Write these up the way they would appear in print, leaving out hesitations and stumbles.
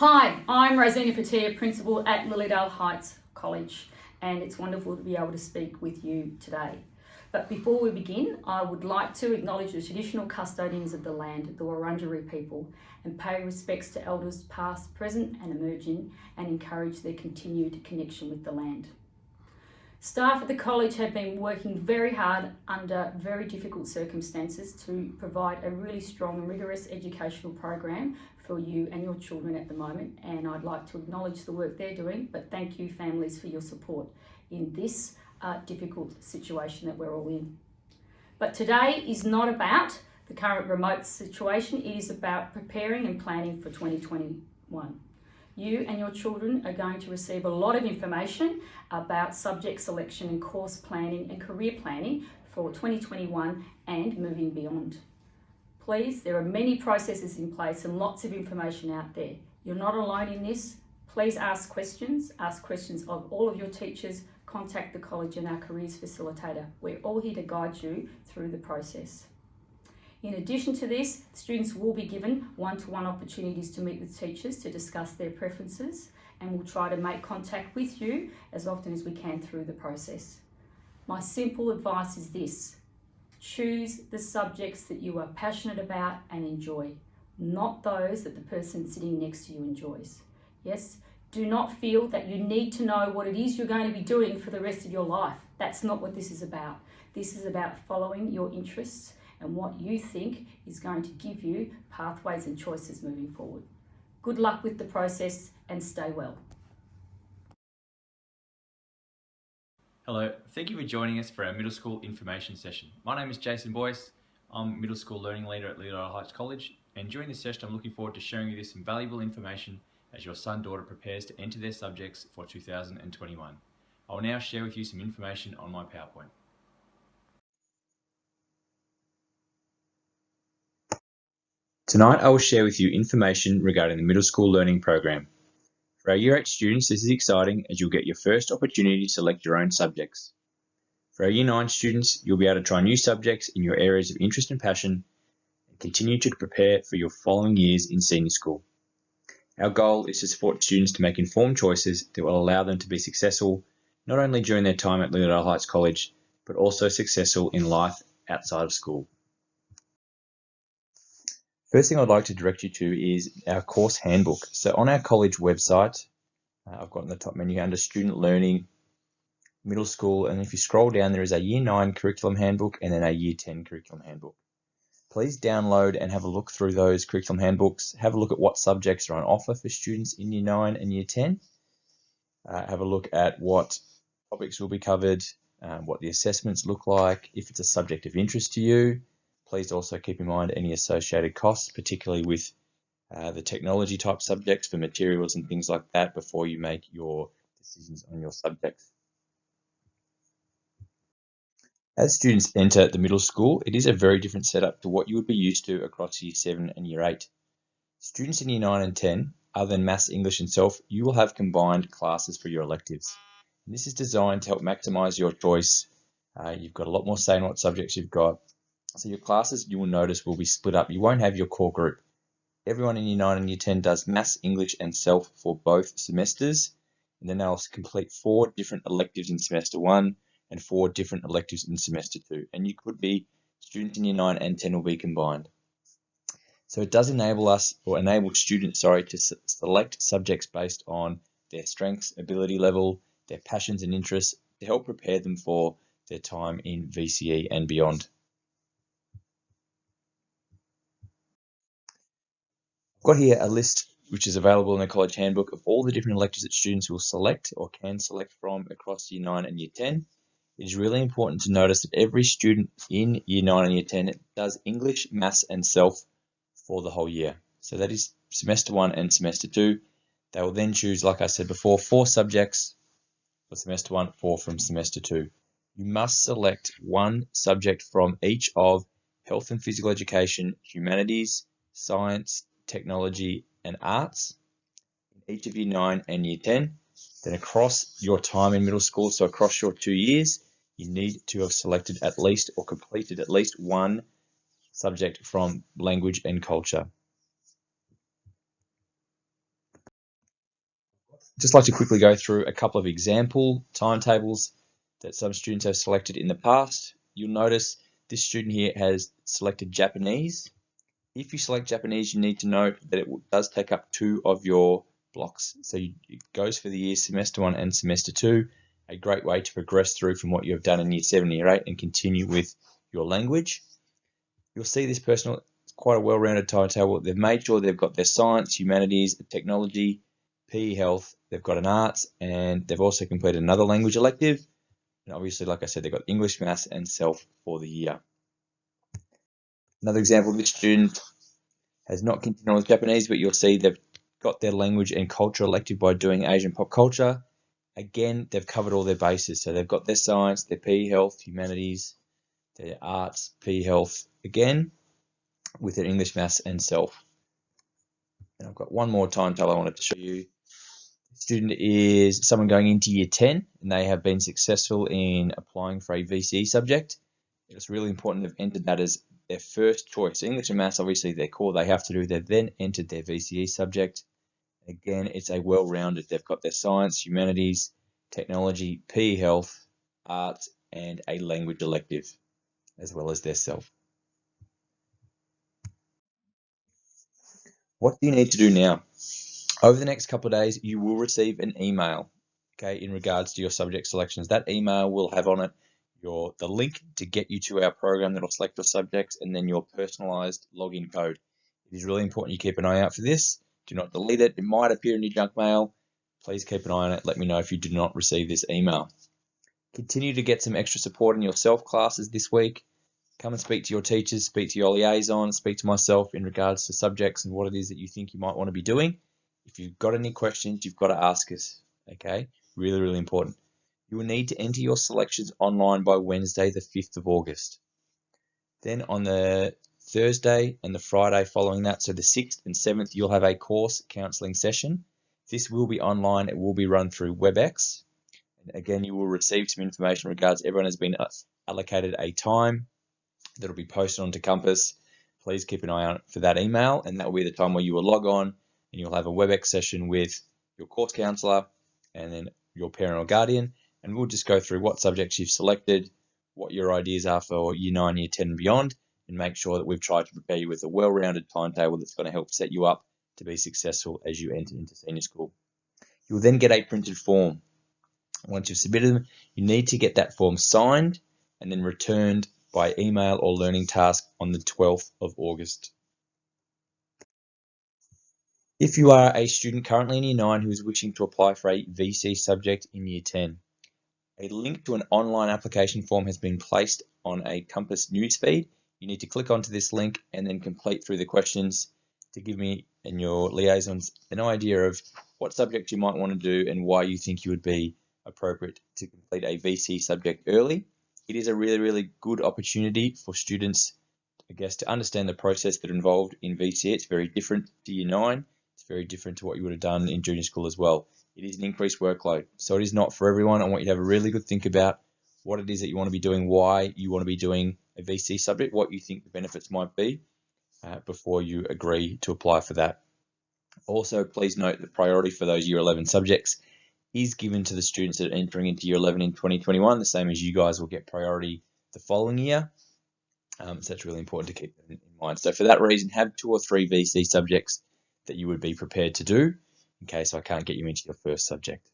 Hi, I'm Rosina Fatia, Principal at Lilydale Heights College, and it's wonderful to be able to speak with you today. But before we begin, I would like to acknowledge the traditional custodians of the land, the Wurundjeri people, and pay respects to elders past, present and emerging, and encourage their continued connection with the land. Staff at the college have been working very hard under very difficult circumstances to provide a really strong and rigorous educational program for you and your children at the moment, and I'd like to acknowledge the work they're doing, but thank you families for your support in this difficult situation that we're all in. But today is not about the current remote situation, it is about preparing and planning for 2021. You and your children are going to receive a lot of information about subject selection and course planning and career planning for 2021 and moving beyond. Please, there are many processes in place and lots of information out there. You're not alone in this. Please ask questions of all of your teachers, contact the college and our careers facilitator. We're all here to guide you through the process. In addition to this, students will be given one-to-one opportunities to meet with teachers to discuss their preferences, and we'll try to make contact with you as often as we can through the process. My simple advice is this: choose the subjects that you are passionate about and enjoy, not those that the person sitting next to you enjoys. Yes, do not feel that you need to know what it is you're going to be doing for the rest of your life. That's not what this is about. This is about following your interests and what you think is going to give you pathways and choices moving forward. Good luck with the process and stay well. Hello, thank you for joining us for our middle school information session. My name is Jason Boyce. I'm middle school learning leader at Lilydale Heights College, and during this session I'm looking forward to sharing with you some valuable information as your son/daughter prepares to enter their subjects for 2021. I will now share with you some information on my PowerPoint. Tonight I will share with you information regarding the middle school learning program. For our Year 8 students, this is exciting as you'll get your first opportunity to select your own subjects. For our Year 9 students, you'll be able to try new subjects in your areas of interest and passion and continue to prepare for your following years in senior school. Our goal is to support students to make informed choices that will allow them to be successful not only during their time at Lilydale Heights College, but also successful in life outside of school. First thing I'd like to direct you to is our course handbook. So on our college website, I've got in the top menu under Student Learning, Middle School, and if you scroll down there is a Year 9 curriculum handbook and then a Year 10 curriculum handbook. Please download and have a look through those curriculum handbooks. Have a look at what subjects are on offer for students in Year 9 and Year 10. Have a look at what topics will be covered, what the assessments look like, if it's a subject of interest to you. Please also keep in mind any associated costs, particularly with the technology type subjects for materials and things like that before you make your decisions on your subjects. As students enter the middle school, it is a very different setup to what you would be used to across Year 7 and Year 8. Students in Year 9 and 10, other than Maths, English and Self, you will have combined classes for your electives. And this is designed to help maximise your choice. You've got a lot more say in what subjects you've got. So your classes, you will notice, will be split up. You won't have your core group. Everyone in Year 9 and Year 10 does Maths, English and Self for both semesters, and then they'll complete 4 different electives in Semester 1 and 4 different electives in Semester 2. And you could be, students in Year 9 and 10 will be combined. So it does enable students, to select subjects based on their strengths, ability level, their passions and interests to help prepare them for their time in VCE and beyond. I've got here a list which is available in the college handbook of all the different electives that students will select or can select from across Year 9 and Year 10. It is really important to notice that every student in Year 9 and Year 10 does English, Maths and Self for the whole year. So that is Semester 1 and Semester 2. They will then choose, like I said before, 4 subjects for Semester 1, 4 from Semester 2. You must select one subject from each of Health and Physical Education, Humanities, Science, Technology and Arts in each of Year 9 and Year 10. Then across your time in middle school, so across your 2 years, you need to have selected at least or completed at least one subject from language and culture. Just like to quickly go through a couple of example timetables that some students have selected in the past. You'll notice this student here has selected Japanese. If you select Japanese, you need to note that it does take up 2 of your blocks. So it goes for the years semester 1 and semester 2, a great way to progress through from what you have done in year 7 and year 8 and continue with your language. You'll see this person, it's quite a well-rounded timetable. They've made sure they've got their science, humanities, technology, PE health, they've got an arts, and they've also completed another language elective. And obviously, like I said, they've got English, maths, and self for the year. Another example, this student has not continued on with Japanese, but you'll see they've got their language and culture elective by doing Asian pop culture. Again, they've covered all their bases. So they've got their science, their PE health, humanities, their arts, PE health, again, with their English, maths, and self. And I've got one more timetable I wanted to show you. The student is someone going into year 10, and they have been successful in applying for a VCE subject. It's really important they've entered that as their first choice. English and maths, obviously, their core they have to do. They've then entered their VCE subject. Again, it's a well-rounded. They've got their science, humanities, technology, PE health, arts, and a language elective, as well as their self. What do you need to do now? Over the next couple of days, you will receive an email, okay, in regards to your subject selections. That email will have on it the link to get you to our program that will select your subjects and then your personalized login code. It is really important you keep an eye out for this. Do not delete it. It might appear in your junk mail. Please keep an eye on it. Let me know if you do not receive this email. Continue to get some extra support in your self classes this week. Come and speak to your teachers, speak to your liaison, speak to myself in regards to subjects and what it is that you think you might want to be doing. If you've got any questions, you've got to ask us, okay? Really, really important. You will need to enter your selections online by Wednesday, the 5th of August. Then on the Thursday and the Friday following that, so the 6th and 7th, you'll have a course counselling session. This will be online. It will be run through WebEx. And again, you will receive some information in regards. Everyone has been allocated a time that'll be posted onto Compass. Please keep an eye out for that email, and that will be the time where you will log on and you'll have a WebEx session with your course counsellor and then your parent or guardian, and we'll just go through what subjects you've selected, what your ideas are for year 9, year 10 and beyond, and make sure that we've tried to prepare you with a well-rounded timetable that's going to help set you up to be successful as you enter into senior school. You will then get a printed form. Once you've submitted them, you need to get that form signed and then returned by email or learning task on the 12th of August. If you are a student currently in Year 9 who is wishing to apply for a VC subject in Year 10, a link to an online application form has been placed on a Compass newsfeed. You need to click onto this link and then complete through the questions to give me and your liaisons an idea of what subject you might want to do and why you think you would be appropriate to complete a VC subject early. It is a really, really good opportunity for students, I guess, to understand the process that are involved in VC. It's very different to Year 9. It's very different to what you would have done in junior school as well. It is an increased workload, so it is not for everyone. I want you to have a really good think about what it is that you want to be doing, why you want to be doing a VC subject, what you think the benefits might be before you agree to apply for that. Also, please note that priority for those Year 11 subjects is given to the students that are entering into Year 11 in 2021, the same as you guys will get priority the following year. So that's really important to keep in mind. So for that reason, have 2 or 3 VC subjects that you would be prepared to do in case I can't get you into your first subject.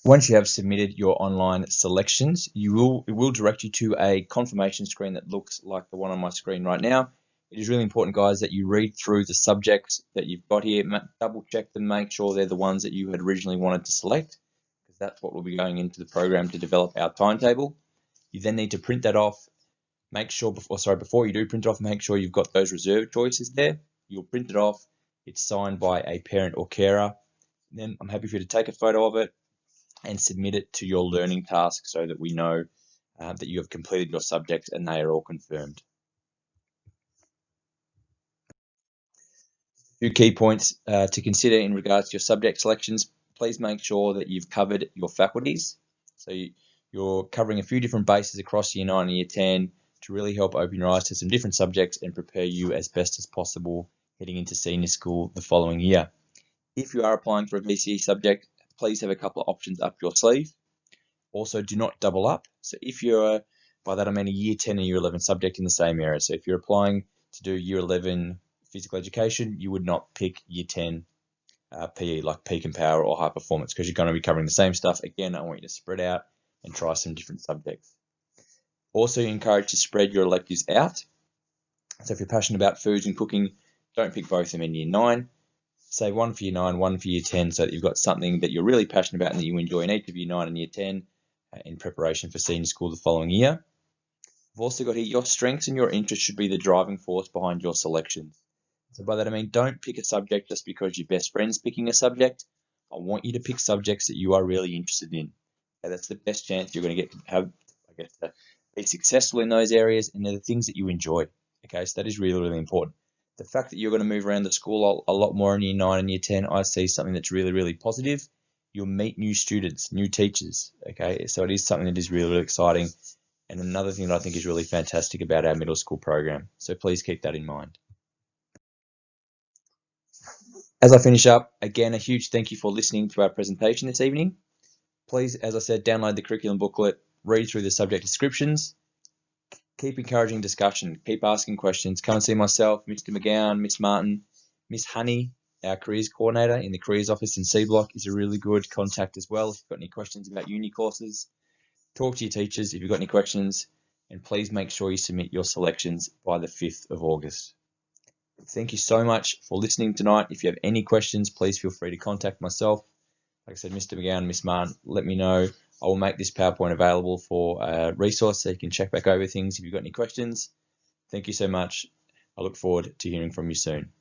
Once you have submitted your online selections, it will direct you to a confirmation screen that looks like the one on my screen right now. It is really important, guys, that you read through the subjects that you've got here, double check them, make sure they're the ones that you had originally wanted to select, because that's what will be going into the program to develop our timetable. You then need to print that off. Make sure before you do print it off, make sure you've got those reserved choices there. You'll print it off. It's signed by a parent or carer. And then I'm happy for you to take a photo of it and submit it to your learning task so that we know that you have completed your subject and they are all confirmed. A few key points to consider in regards to your subject selections. Please make sure that you've covered your faculties. So you're covering a few different bases across Year 9 and Year 10 to really help open your eyes to some different subjects and prepare you as best as possible heading into senior school the following year. If you are applying for a VCE subject, please have a couple of options up your sleeve. Also, do not double up. So if you're, by that I mean a year 10 and year 11 subject in the same area. So if you're applying to do year 11 physical education, you would not pick year 10 PE like peak and power or high performance because you're going to be covering the same stuff. Again, I want you to spread out and try some different subjects. Also, encourage to spread your electives out. So if you're passionate about foods and cooking, don't pick both of them in year 9. Say one for year 9, one for year 10, so that you've got something that you're really passionate about and that you enjoy in each of year 9 and year 10 in preparation for senior school the following year. I've also got here, your strengths and your interests should be the driving force behind your selections. So by that I mean, don't pick a subject just because your best friend's picking a subject. I want you to pick subjects that you are really interested in. Okay, that's the best chance you're going to get to have, to be successful in those areas, and they're the things that you enjoy. Okay, so that is really, really important. The fact that you're going to move around the school a lot more in year 9 and year 10, I see something that's really, really positive. You'll meet new students, new teachers. Okay, so it is something that is really, really exciting, and another thing that I think is really fantastic about our middle school program. So please keep that in mind. As I finish up, again, a huge thank you for listening to our presentation this evening. Please, as I said, download the curriculum booklet, read through the subject descriptions, keep encouraging discussion, keep asking questions. Come and see myself, Mr. McGowan, Miss Martin, Miss Honey, our careers coordinator in the careers office in C Block is a really good contact as well. If you've got any questions about uni courses, talk to your teachers if you've got any questions, and please make sure you submit your selections by the 5th of August. Thank you so much for listening tonight. If you have any questions, please feel free to contact myself. Like I said, Mr. McGowan, Miss Martin, let me know. I will make this PowerPoint available for a resource so you can check back over things if you've got any questions. Thank you so much. I look forward to hearing from you soon.